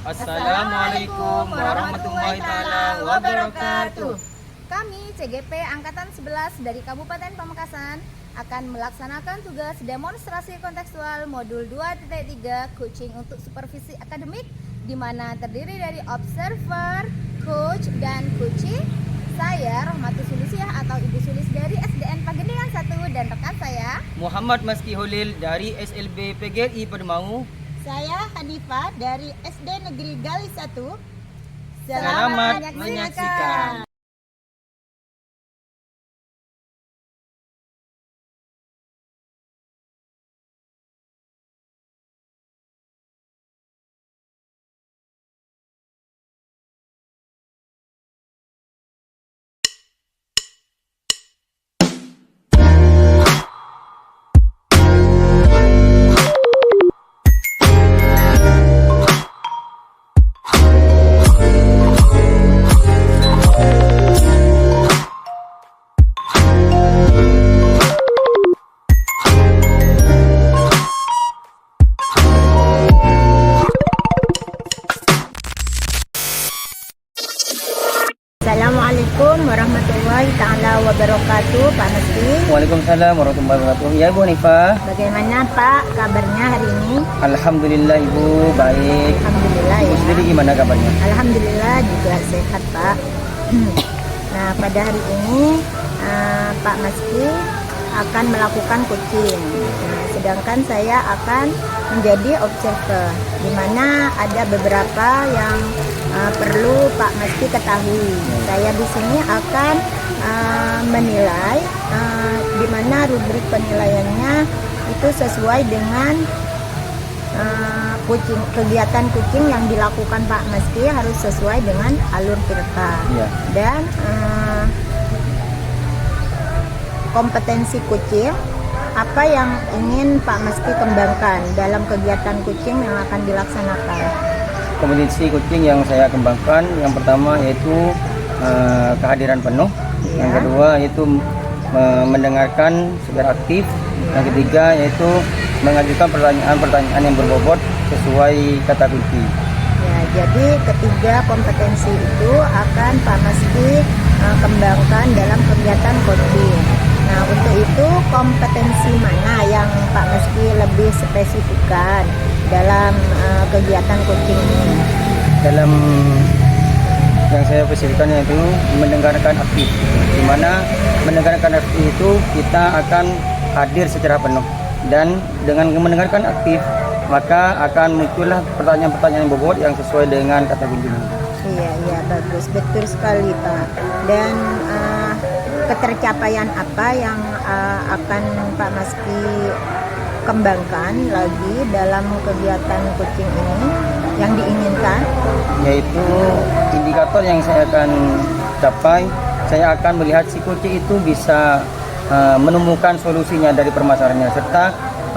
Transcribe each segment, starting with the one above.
Assalamualaikum warahmatullahi taala wabarakatuh. Kami CGP Angkatan 11 dari Kabupaten Pamekasan akan melaksanakan tugas demonstrasi kontekstual modul 2.3 coaching untuk supervisi akademik, di mana terdiri dari observer, coach, dan coaching. Saya Rohmati Sulisiah atau Ibu Sulis dari SDN Pagendengan 1 dan rekan saya Muhammad Maski Holil dari SLB PGRI Pademau. Saya Hanifah dari SD Negeri Gali 1. Selamat menyaksikan. Assalamualaikum warahmatullahi taala wabarakatuh, Pak Meski. Waalaikumsalam warahmatullahi wabarakatuh. Ya Bu Hanifah. Bagaimana Pak kabarnya hari ini? Alhamdulillah Ibu baik. Alhamdulillah Ibu ya. sendiri gimana kabarnya? Alhamdulillah juga sehat Pak. Nah pada hari ini Pak Meski akan melakukan coaching. Sedangkan saya akan menjadi observer, di mana ada beberapa yang perlu Pak Meski ketahui. Saya di sini akan menilai di mana rubrik penilaiannya itu sesuai dengan kegiatan coaching yang dilakukan Pak Meski harus sesuai dengan alur tirta. Iya. Dan kompetensi coaching, apa yang ingin Pak Meski kembangkan dalam kegiatan coaching yang akan dilaksanakan? Kompetensi coaching yang saya kembangkan yang pertama yaitu kehadiran penuh, Ya. yang kedua yaitu mendengarkan secara aktif, yang ketiga yaitu mengajukan pertanyaan-pertanyaan yang berbobot sesuai kata kunci. Ya, jadi ketiga kompetensi itu akan Pak Meski kembangkan dalam kegiatan coaching. Nah, untuk itu kompetensi mana yang Pak Meski lebih spesifikkan dalam kegiatan coaching ini? Dalam yang saya spesifikkan yaitu mendengarkan aktif, di mana mendengarkan aktif itu kita akan hadir secara penuh, dan dengan mendengarkan aktif maka akan muncullah pertanyaan-pertanyaan yang bobot yang sesuai dengan kata kunci. Iya, bagus, betul sekali Pak. Dan ketercapaian apa yang akan Pak Meski kembangkan lagi dalam kegiatan coaching ini yang diinginkan? Yaitu indikator yang saya akan capai, saya akan melihat si coaching itu bisa menemukan solusinya dari permasalahannya, serta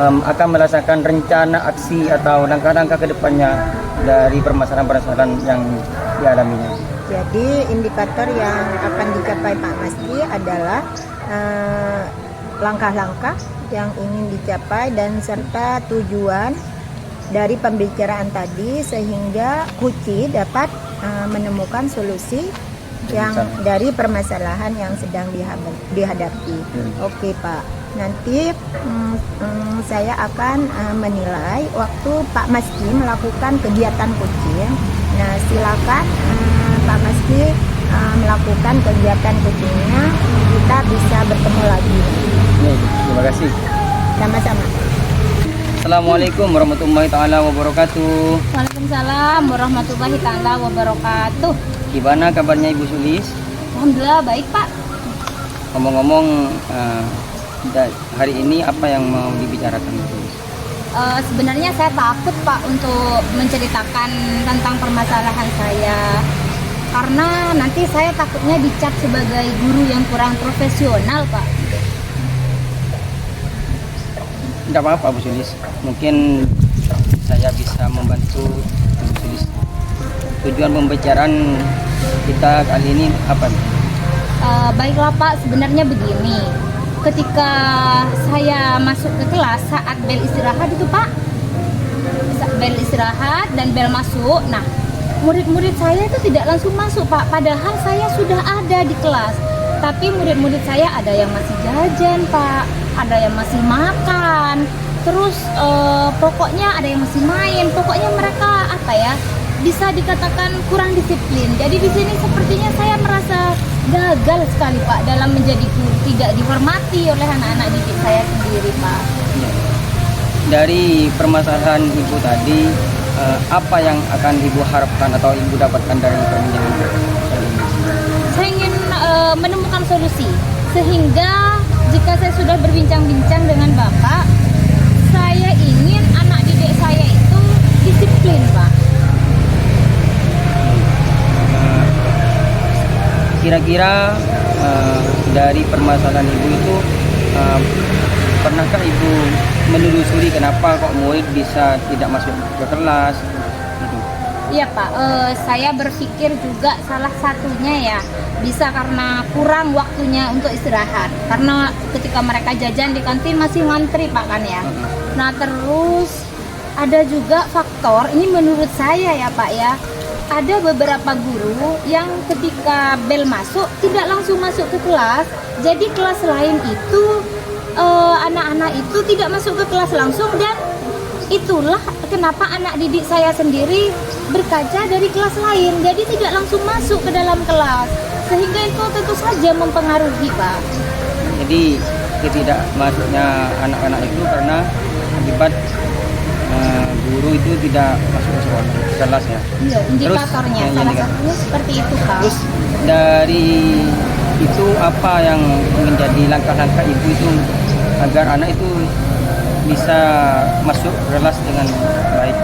akan merasakan rencana aksi atau langkah-langkah ke depannya dari permasalahan-permasalahan yang dialaminya. Jadi indikator yang akan dicapai Pak Meski adalah langkah-langkah yang ingin dicapai dan serta tujuan dari pembicaraan tadi, sehingga coaching dapat menemukan solusi yang dari permasalahan yang sedang dihadapi. Oke Pak, nanti saya akan menilai waktu Pak Meski melakukan kegiatan coaching. Nah silakan Pak Meski melakukan kegiatan coachingnya, kita bisa bertemu lagi. Terima kasih. Sama-sama. Assalamualaikum warahmatullahi taala wabarakatuh. Waalaikumsalam warahmatullahi taala wabarakatuh. Gimana kabarnya Ibu Sulis? Alhamdulillah baik Pak. Ngomong-ngomong, hari ini apa yang mau dibicarakan Ibu Sulis? Sebenarnya saya takut Pak untuk menceritakan tentang permasalahan saya, karena nanti saya takutnya dicap sebagai guru yang kurang profesional Pak. Tidak apa-apa Bu Sulis, mungkin saya bisa membantu Bu Sulis. Tujuan pembicaraan kita kali ini apa? Baiklah Pak, sebenarnya begini. Ketika saya masuk ke kelas saat bel istirahat itu Pak, bel istirahat dan bel masuk. Nah, murid-murid saya itu tidak langsung masuk Pak, padahal saya sudah ada di kelas. Tapi murid-murid saya ada yang masih jajan Pak, ada yang masih makan, terus pokoknya ada yang masih main. Pokoknya mereka apa ya, bisa dikatakan kurang disiplin. Jadi di sini sepertinya saya merasa gagal sekali Pak dalam menjadi guru, tidak dihormati oleh anak-anak didik saya sendiri Pak. Ya. Dari permasalahan Ibu tadi, apa yang akan Ibu harapkan atau Ibu dapatkan dari perbincangan kali ini? Saya ingin menemukan solusi, sehingga jika saya sudah berbincang-bincang dengan Bapak, saya ingin anak didik saya itu disiplin Pak. Kira-kira dari permasalahan Ibu itu, pernahkah Ibu menelusuri kenapa kok murid bisa tidak masuk ke kelas? Gitu. Iya Pak, saya berpikir juga salah satunya ya bisa karena kurang waktunya untuk istirahat. Karena ketika mereka jajan di kantin masih ngantri Pak kan ya. Nah terus ada juga faktor, ini menurut saya ya Pak ya, ada beberapa guru yang ketika bel masuk tidak langsung masuk ke kelas. Jadi kelas lain itu anak-anak itu tidak masuk ke kelas langsung, dan itulah kenapa anak didik saya sendiri berkaca dari kelas lain, jadi tidak langsung masuk ke dalam kelas, sehingga itu tentu saja mempengaruhi Pak. Jadi ketidak masuknya anak-anak itu karena akibat guru itu tidak masuk ke sekolah, ke kelas ya. Iya, indikatornya Terus, salah indikator. satunya seperti itu Pak. Terus dari itu apa yang menjadi langkah-langkah Ibu itu agar anak itu bisa masuk kelas dengan baik?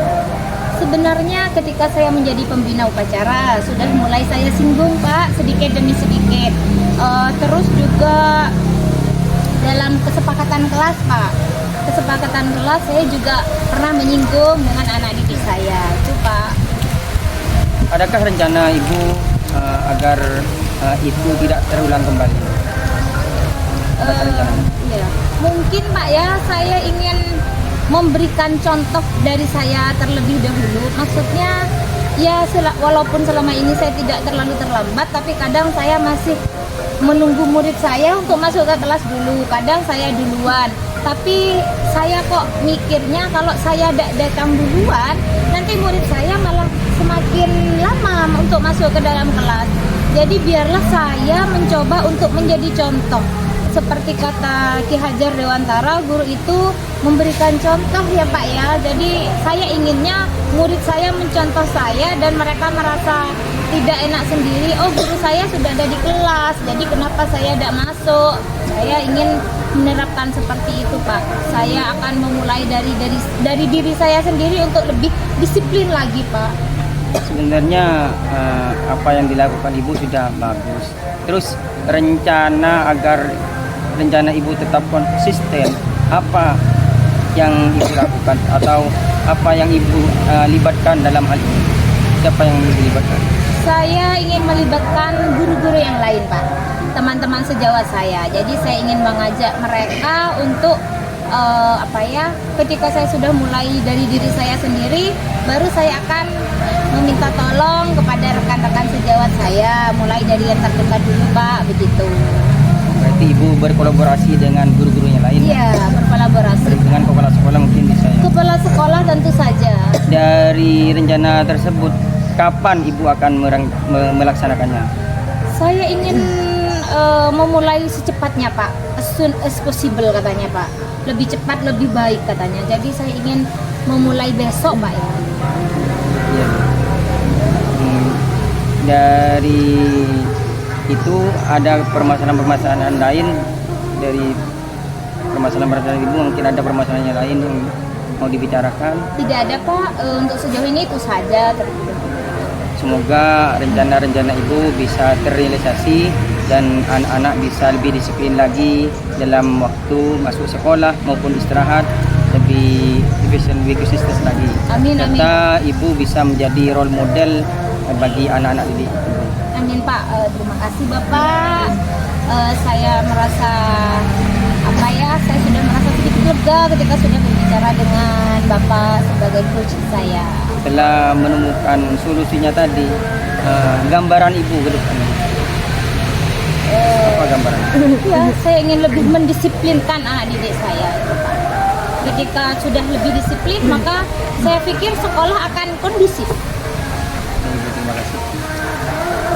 Sebenarnya ketika saya menjadi pembina upacara sudah mulai saya singgung Pak, sedikit demi sedikit. Terus juga dalam kesepakatan kelas Pak, kesepakatan kelas saya juga pernah menyinggung dengan anak didik saya itu Pak. Adakah rencana Ibu agar itu tidak terulang kembali? Adakah rencananya? Iya. Mungkin Pak ya, saya ingin memberikan contoh dari saya terlebih dahulu. Maksudnya ya walaupun selama ini saya tidak terlalu terlambat, tapi kadang saya masih menunggu murid saya untuk masuk ke kelas dulu. Kadang saya duluan, tapi saya kok mikirnya kalau saya datang duluan, nanti murid saya malah semakin lama untuk masuk ke dalam kelas. Jadi biarlah saya mencoba untuk menjadi contoh. Seperti kata Ki Hajar Dewantara, guru itu memberikan contoh ya Pak ya. Jadi saya inginnya murid saya mencontoh saya dan mereka merasa tidak enak sendiri. Oh, guru saya sudah ada di kelas, jadi kenapa saya tidak masuk? Saya ingin menerapkan seperti itu Pak. Saya akan memulai dari diri saya sendiri untuk lebih disiplin lagi Pak. Sebenarnya apa yang dilakukan Ibu sudah bagus. Terus rencana Ibu tetap konsisten, apa yang Ibu lakukan atau apa yang Ibu libatkan dalam hal ini? Siapa yang Ibu libatkan? Saya ingin melibatkan guru-guru yang lain Pak, teman-teman sejawat saya. Jadi saya ingin mengajak mereka untuk ketika saya sudah mulai dari diri saya sendiri, baru saya akan meminta tolong kepada rekan-rekan sejawat saya, mulai dari yang terdekat dulu Pak, begitu. Berarti Ibu berkolaborasi dengan guru-guru yang lain? Iya, berkolaborasi. Dengan kepala sekolah mungkin bisa ya? Kepala sekolah tentu saja. Dari rencana tersebut, kapan Ibu akan melaksanakannya? Saya ingin memulai secepatnya Pak, as soon as possible katanya Pak. Lebih cepat lebih baik katanya. Jadi saya ingin memulai besok Pak ya. Ya. Dari itu ada permasalahan-permasalahan lain, dari permasalahan-permasalahan Ibu mungkin ada permasalahan yang lain yang mau dibicarakan? Tidak ada Pak, untuk sejauh ini itu saja. Semoga rencana-rencana Ibu bisa terrealisasi dan anak-anak bisa lebih disiplin lagi dalam waktu masuk sekolah maupun istirahat, lebih konsisten lagi. Amin, amin. Serta Ibu bisa menjadi role model bagi anak-anak didik. Amin Pak, terima kasih Bapak. Saya merasa saya sudah merasa sedikit lega ketika sudah berbicara dengan Bapak sebagai coach saya. Setelah menemukan solusinya tadi, gambaran ibu ke depannya. Apa gambaran? Ya, saya ingin lebih mendisiplinkan didik saya. Ketika sudah lebih disiplin, maka saya pikir sekolah akan kondusif. Ibu, terima kasih.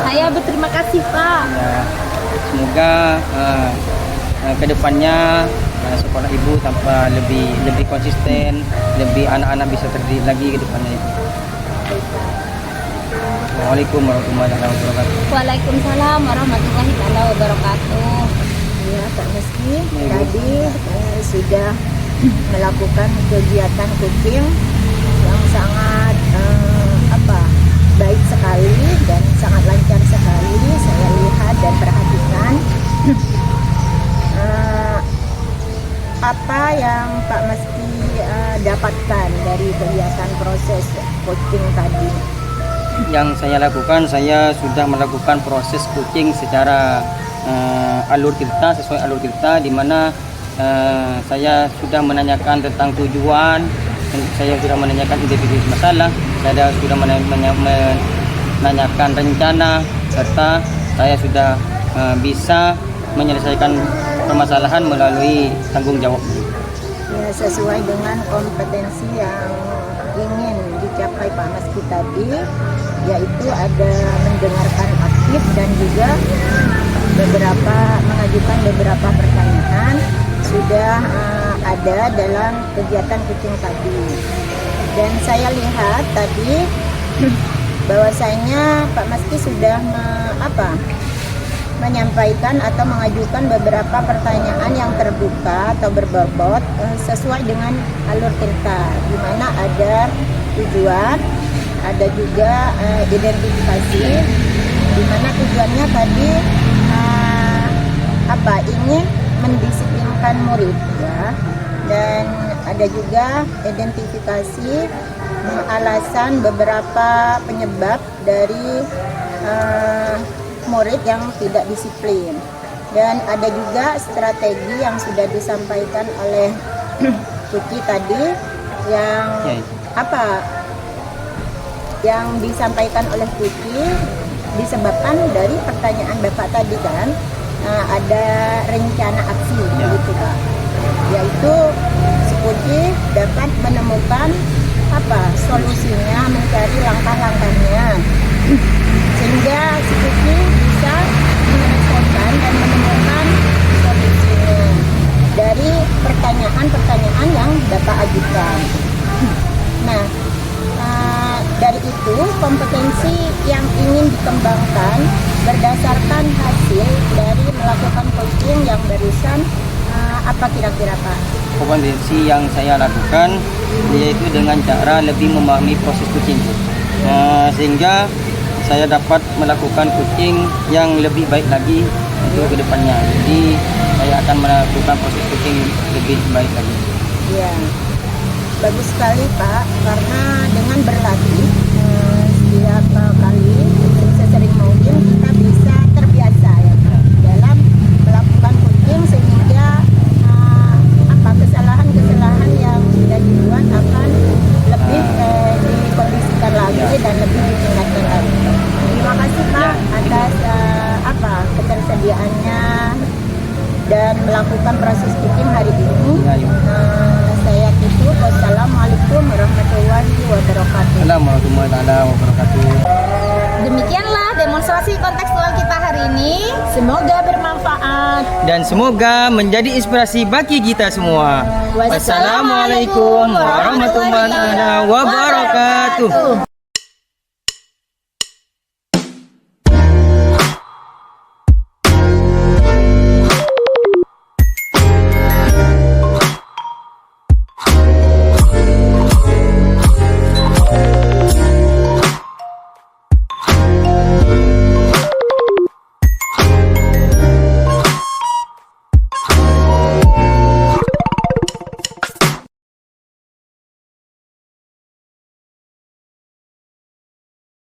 Saya berterima kasih, Pak. Ya, semoga kedepannya sekolah ibu tanpa lebih konsisten, lebih anak-anak bisa terdidik lagi ke depannya ibu. Assalamualaikum warahmatullahi wabarakatuh. Waalaikumsalam warahmatullahi wabarakatuh. Ya, Pak Meski tadi sudah melakukan kegiatan coaching yang sangat baik sekali dan sangat lancar sekali. Saya lihat dan perhatikan apa yang Pak Meski dapatkan dari kegiatan proses coaching tadi. Yang saya lakukan, saya sudah melakukan proses coaching secara alur cerita, sesuai alur cerita, di mana saya sudah menanyakan tentang tujuan, saya sudah menanyakan identitas masalah, saya sudah menanyakan rencana, serta saya sudah bisa menyelesaikan permasalahan melalui tanggung jawab. Ya, sesuai dengan kompetensi yang ingin dicapai Pak Meski tadi, yaitu ada mendengarkan aktif dan juga mengajukan beberapa pertanyaan sudah ada dalam kegiatan coaching tadi. Dan saya lihat tadi bahwasanya Pak Meski sudah menyampaikan atau mengajukan beberapa pertanyaan yang terbuka atau berbobot sesuai dengan alur cerita, di mana ada tujuan, ada juga identifikasi, di mana tujuannya tadi ingin mendisiplinkan murid, ya, dan ada juga identifikasi alasan beberapa penyebab dari murid yang tidak disiplin, dan ada juga strategi yang sudah disampaikan oleh Kuci tadi yang yang disampaikan oleh Kuci disebabkan dari pertanyaan Bapak tadi kan, ada rencana aksi gitu Pak, yaitu si Kuci dapat menemukan solusinya, mencari langkah-langkahnya sehingga si Kuci bisa menyelesaikan dan menemukan solusinya dari pertanyaan-pertanyaan yang Bapak ajukan. Nah, dari itu kompetensi yang ingin dikembangkan berdasarkan hasil dari melakukan coaching yang barusan apa kira-kira Pak? Kompetensi yang saya lakukan yaitu dengan cara lebih memahami proses coaching, sehingga saya dapat melakukan coaching yang lebih baik lagi untuk kedepannya. Jadi saya akan melakukan proses coaching lebih baik lagi. Ya, bagus sekali Pak, karena dengan berlatih setiap kali sesering mungkin kita bisa terbiasa ya Pak, dalam melakukan coaching, sehingga kesalahan-kesalahan yang sudah dibuat akan lebih dikondisikan lagi dan lebih ditingkatkan lagi. Terima kasih Pak atas ketersediaannya dan melakukan proses coaching hari ini. Saya tutup. Wassalamualaikum warahmatullahi wabarakatuh. Assalamualaikum wabarakatuh. Demikianlah demonstrasi kontekstual kita hari ini. Semoga bermanfaat Dan semoga menjadi inspirasi bagi kita semua. Wassalamualaikum warahmatullahi wabarakatuh.